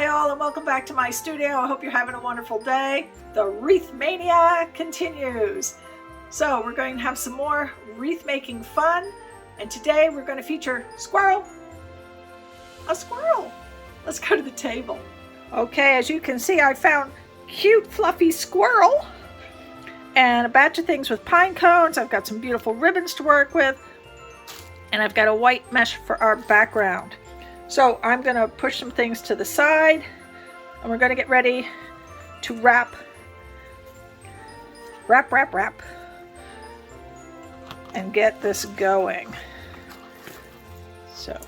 Hi all, and welcome back to my studio. I hope you're having a wonderful day. The Wreath Mania continues. So we're going to have some more wreath making fun, and today we're going to feature Squirrel. A squirrel. Let's go to the table. Okay, as you can see, I found cute fluffy squirrel and a batch of things with pine cones. I've got some beautiful ribbons to work with, and I've got a white mesh for our background. So I'm going to push some things to the side, and we're going to get ready to wrap, and get this going. So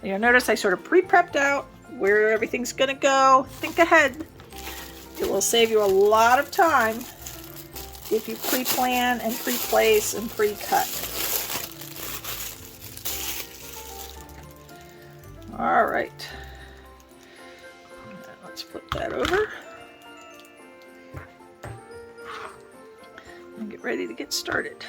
you'll notice I sort of pre-prepped out where everything's going to go. Think ahead. It will save you a lot of time if you pre-plan and pre-place and pre-cut. All right, let's flip that over and get ready to get started.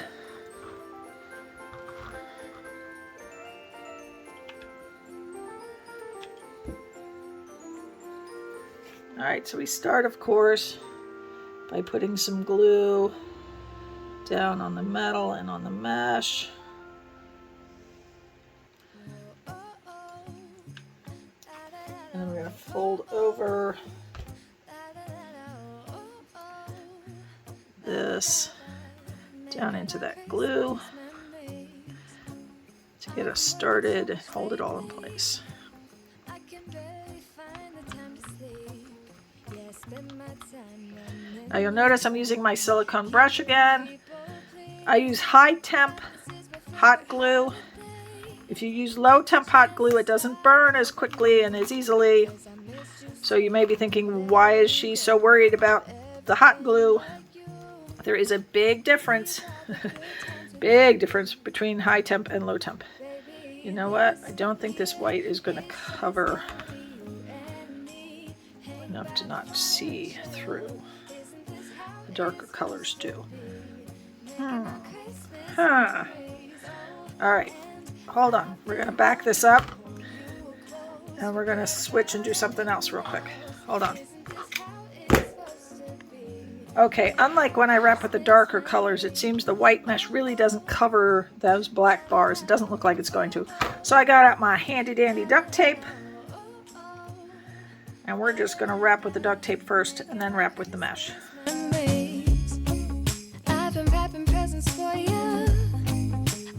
All right, so we start, of course, by putting some glue down on the metal and on the mesh. And then we're going to fold over this down into that glue to get us started and hold it all in place. Now you'll notice I'm using my silicone brush again. I use high temp hot glue. If you use low temp hot glue, it doesn't burn as quickly and as easily. So you may be thinking, why is she so worried about the hot glue? There is a big difference, big difference between high temp and low temp. You know what? I don't think this white is going to cover enough to not see through. The darker colors do. All right. Hold on, we're going to back this up and we're going to switch and do something else real quick. Hold on. Okay, unlike when I wrap with the darker colors, it seems the white mesh really doesn't cover those black bars. It doesn't look like it's going to. So I got out my handy dandy duct tape, and we're just going to wrap with the duct tape first and then wrap with the mesh. I've been wrapping presents for you.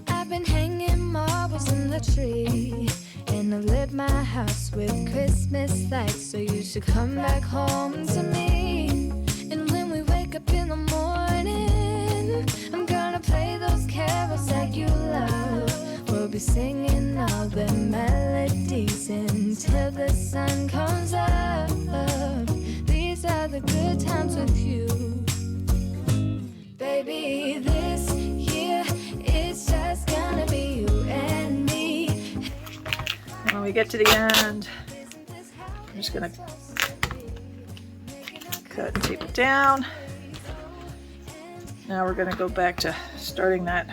I've been hanging marbles in the tree, and I've lit my house with Christmas lights, so you should come back home to me. And when we wake up in the morning, I'm gonna play those carols that you love. We'll be singing all the melodies until the sun comes up. These are the good times with you, baby. This year it's just gonna be you and me. When we get to the end, I'm just gonna cut and tape it down. Now we're gonna go back to starting that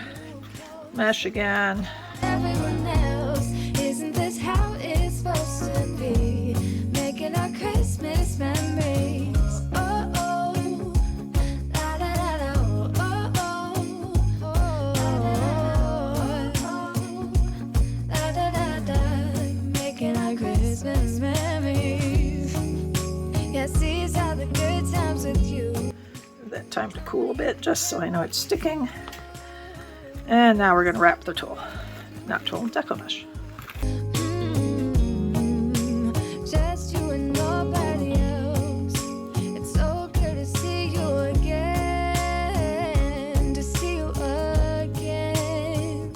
mesh again. Everyone else, isn't this how it's supposed to be? Making our Christmas memories. Oh, oh, la, la, la, la, oh, oh, oh, oh, la, da, da, da. Making our Christmas memories. Yes, these are the good times with you. Give that time to cool a bit, just so I know it's sticking. And now we're going to wrap the tool. Not tool, deco mesh. Just you and nobody else. It's so good to see you again. To see you again.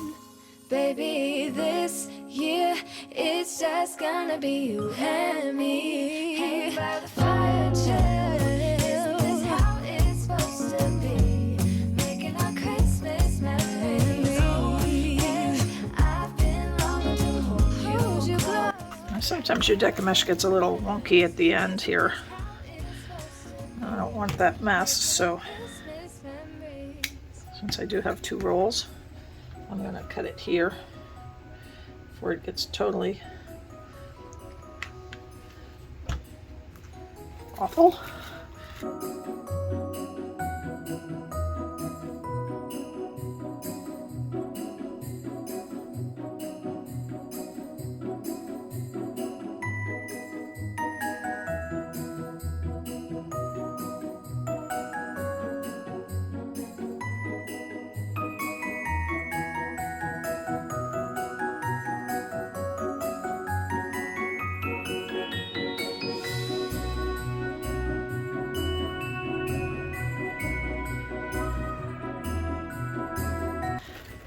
Baby, this year it's just gonna be you and me. Hanging by the fire, chill. Isn't this how it's supposed to be? Making our Christmas memories. I've been longing to hold you close. Sometimes your deco mesh gets a little wonky at the end here. I don't want that mess, so since I do have two rolls, I'm going to cut it here before it gets totally awful.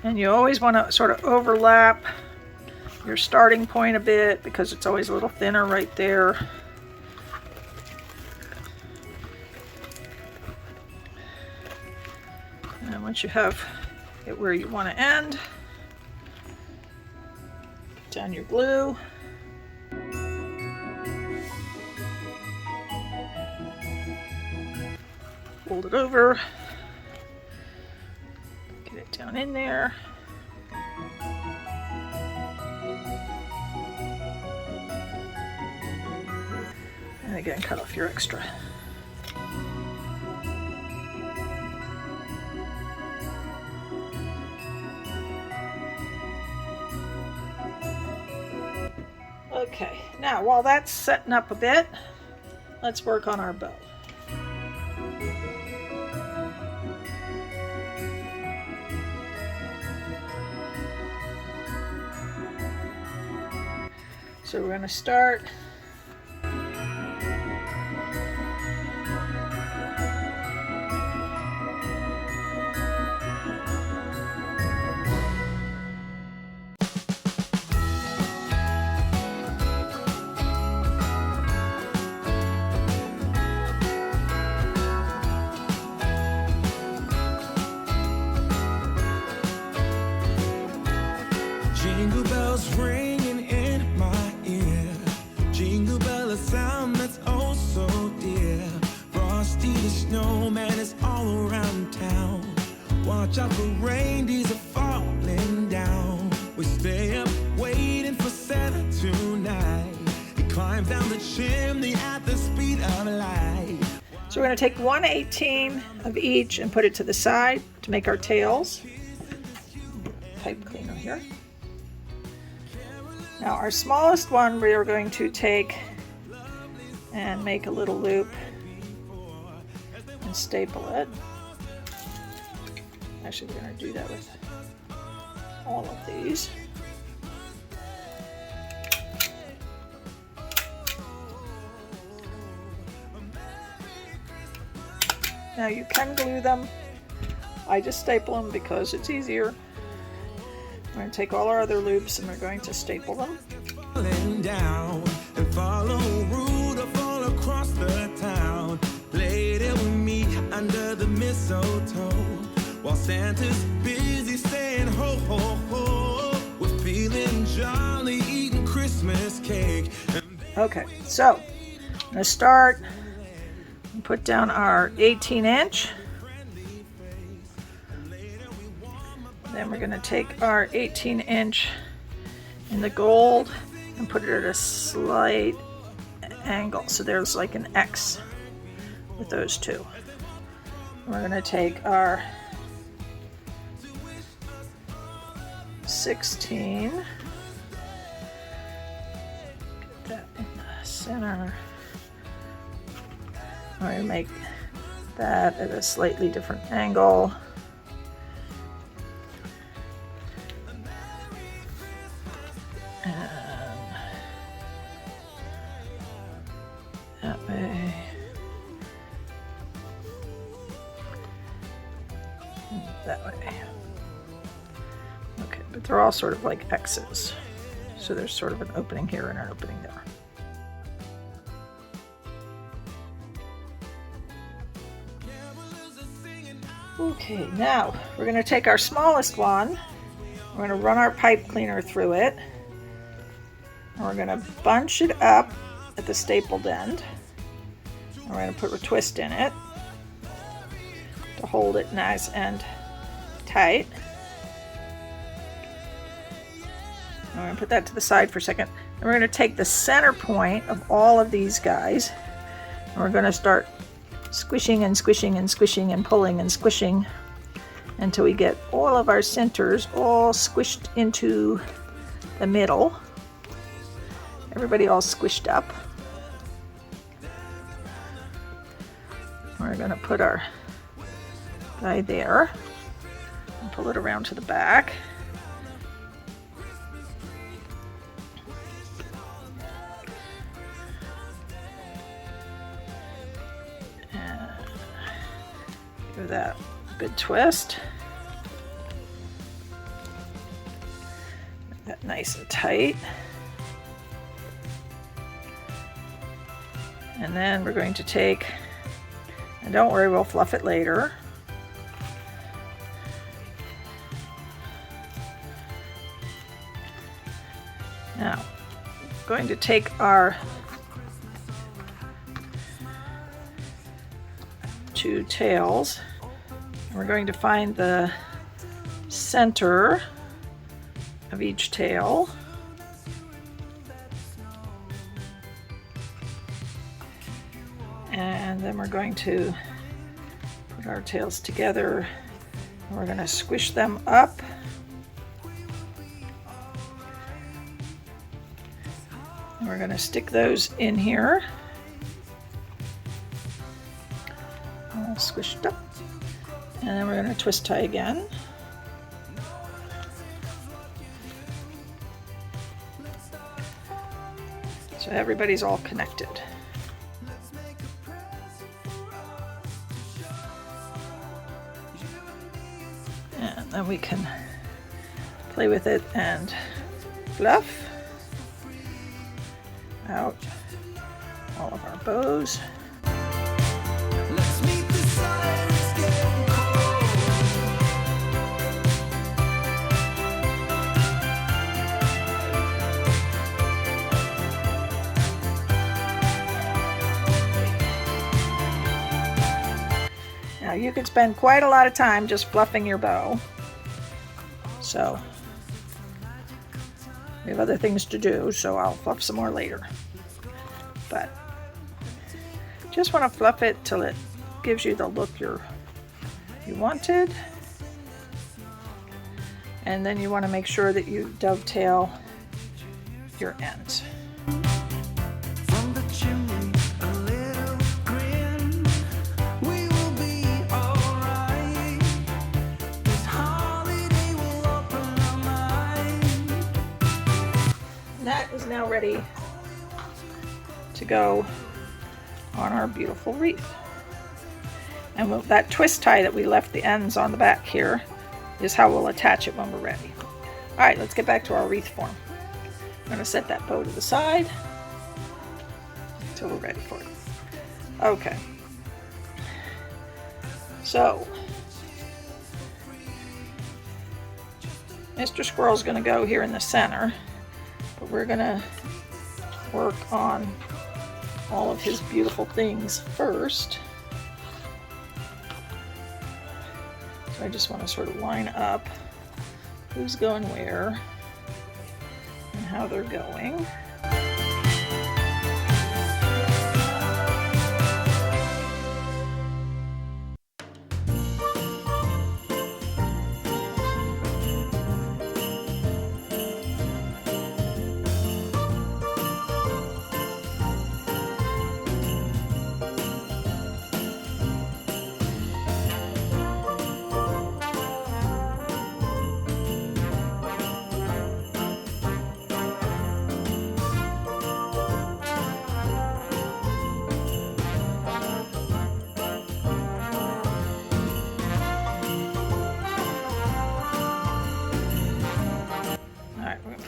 And you always want to sort of overlap your starting point a bit because it's always a little thinner right there. And once you have it where you want to end, put down your glue. Fold it over. Get it down in there. And again, cut off your extra. Okay, now while that's setting up a bit, let's work on our bow. So we're going to start jingle bells ringing in my ear. Jingle bell, a sound that's oh so dear. Frosty the snowman is all around town. Watch out for reindeers are falling down. We stay up waiting for Santa tonight. He climbs down the chimney at the speed of light. So we're going to take 1/18 of each and put it to the side to make our tails. Pipe cleaner here. Now our smallest one we are going to take and make a little loop and staple it. Actually, we're going to do that with all of these. Now you can glue them. I just staple them because it's easier. We're going to take all our other loops and we're going to staple them. Down and follow Rudolph all across the town. Later we meet under the mistletoe while Santa's busy saying ho ho ho. We're feeling jolly, eating Christmas cake. Okay, so I'm going to start and put down our 18-inch. Then we're going to take our 18-inch in the gold and put it at a slight angle. So there's like an X with those two. And we're going to take our 16, get that in the center. We're going to make that at a slightly different angle. That way. And that way. Okay, but they're all sort of like X's. So there's sort of an opening here and an opening there. Okay, now we're going to take our smallest one. We're going to run our pipe cleaner through it. And we're going to bunch it up at the stapled end. And we're going to put a twist in it to hold it nice and tight. And we're going to put that to the side for a second. And we're going to take the center point of all of these guys. We're We're going to start squishing and squishing and squishing and pulling and squishing until we get all of our centers all squished into the middle. Everybody all squished up. We're going to put our guy there and pull it around to the back. And give that a good twist. Make that nice and tight. And then we're going to take, and don't worry, we'll fluff it later. Now, we're going to take our 2 tails, and we're going to find the center of each tail. And then we're going to put our tails together, and we're going to squish them up. And we're going to stick those in here. All squished up. And then we're going to twist tie again. So everybody's all connected. And then we can play with it and fluff out all of our bows. Let's meet the sirens getting cold. Now you could spend quite a lot of time just fluffing your bow. So we have other things to do, so I'll fluff some more later. But just want to fluff it till it gives you the look you wanted. And then you want to make sure that you dovetail your ends. From the chimney, a little grin. We will be alright. This holiday will open our mind. That is now ready to go on our beautiful wreath. And that twist tie that we left the ends on the back here is how we'll attach it when we're ready. Alright, let's get back to our wreath form. I'm going to set that bow to the side until we're ready for it. Okay. So, Mr. Squirrel's going to go here in the center, but we're going to work on all of his beautiful things first. So I just want to sort of line up who's going where and how they're going.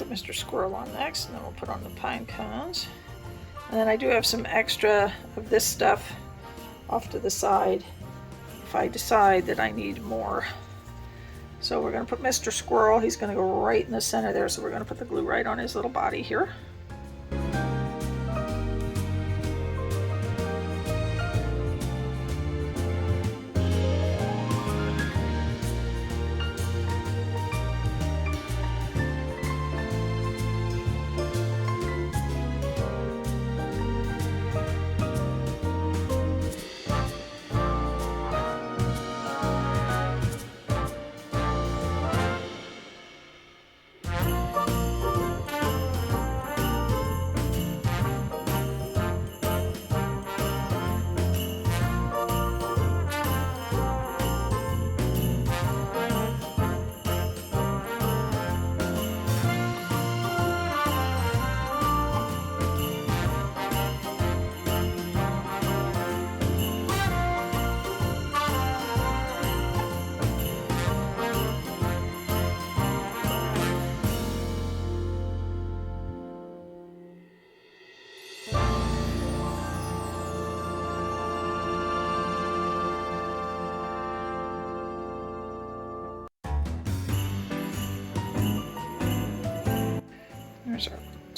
Mr. Squirrel on next, and then we'll put on the pine cones. And then I do have some extra of this stuff off to the side if I decide that I need more. So we're going to put Mr. Squirrel, he's going to go right in the center there, so we're going to put the glue right on his little body here.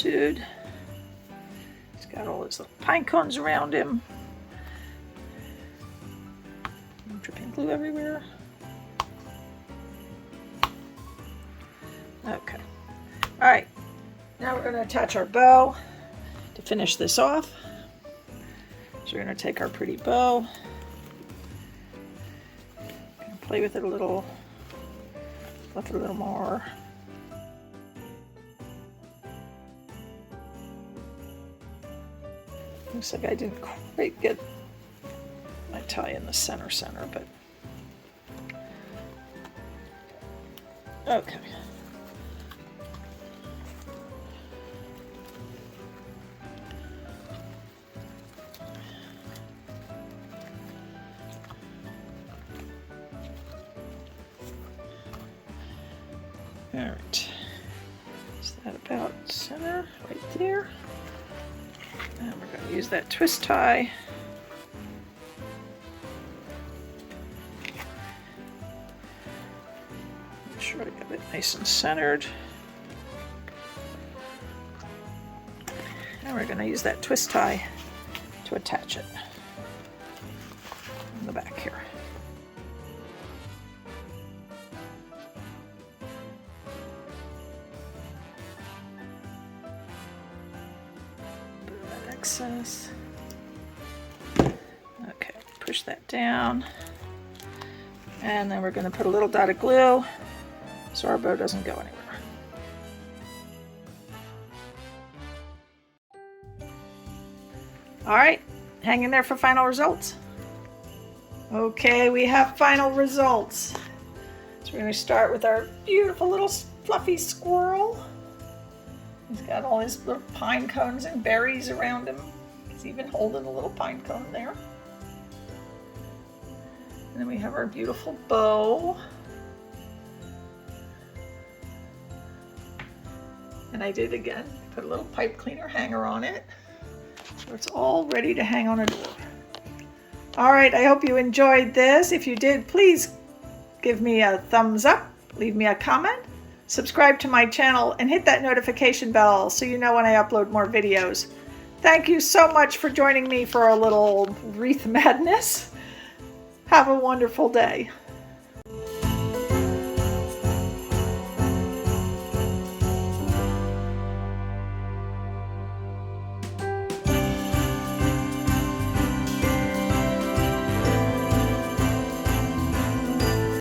sculpted. He's got all his little pine cones around him. Dripping glue everywhere. Okay. All right. Now we're going to attach our bow to finish this off. So we're going to take our pretty bow, play with it a little, fluff it a little more. Looks like I didn't quite get my tie in the center, but okay. All right, is that about center right there? And we're going to use that twist tie. Make sure I got it nice and centered. And we're going to use that twist tie to attach it in the back here. Excess. Okay, push that down, and then we're going to put a little dot of glue so our bow doesn't go anywhere. All right, hang in there for final results. Okay, we have final results. So we're going to start with our beautiful little fluffy squirrel. He's got all his little pine cones and berries around him. He's even holding a little pine cone there. And then we have our beautiful bow. And I did again, put a little pipe cleaner hanger on it. So it's all ready to hang on a door. All right, I hope you enjoyed this. If you did, please give me a thumbs up, leave me a comment. Subscribe to my channel and hit that notification bell so you know when I upload more videos. Thank you so much for joining me for a little wreath madness. Have a wonderful day.